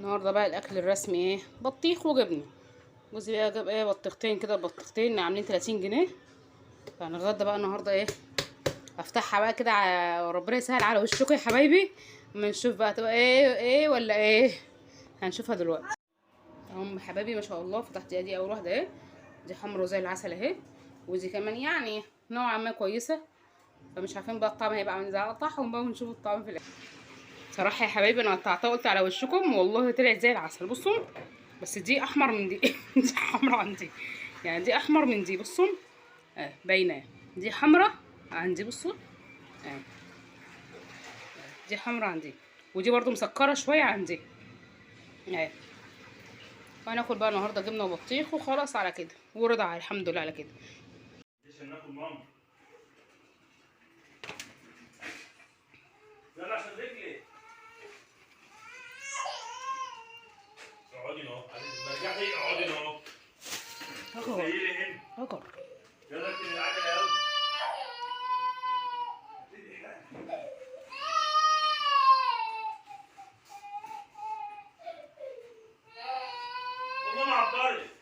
النهارده بقى الاكل الرسمي ايه؟ بطيخ وجبنه. جوزي بقى جاب ايه بطيختين كده، بطيختين عاملين 30 جنيه. فهنتغدى بقى النهارده ايه؟ افتحها بقى كده وربنا يسهل على وشكم يا حبايبي. اما نشوف بقى تبقى ايه ولا ايه. هنشوفها دلوقتي. هم حبايبي ما شاء الله، فتحت دي اول واحده اهي. دي حمرا زي العسل اهي. ودي كمان يعني نوعا ما كويسه. فمش عارفين بقى الطعم هيبقى عامل ازاي، هقطعهم بقى ونشوف الطعم في الاخر. صراحه يا حبايبي انا قطعتها قلت على وشكم والله طلعت زي العسل. بصوا بس دي احمر من دي. دي حمرا عن دي. يعني دي احمر من دي. بصوا باينه. دي حمرا عندي. بصوا دي حمرا عندي. ودي برضو مسكره شويه عندي. وهناكل بقى النهارده جبنه وبطيخ وخلاص على كده، ورضا الحمد لله على كده. عشان ناكل ماما. يلا عشان رجلي. اقعدي اهو، برجعي اقعدي اهو. تخيلي هنا. يلا اركني العجله يلا. والله ما عبرت.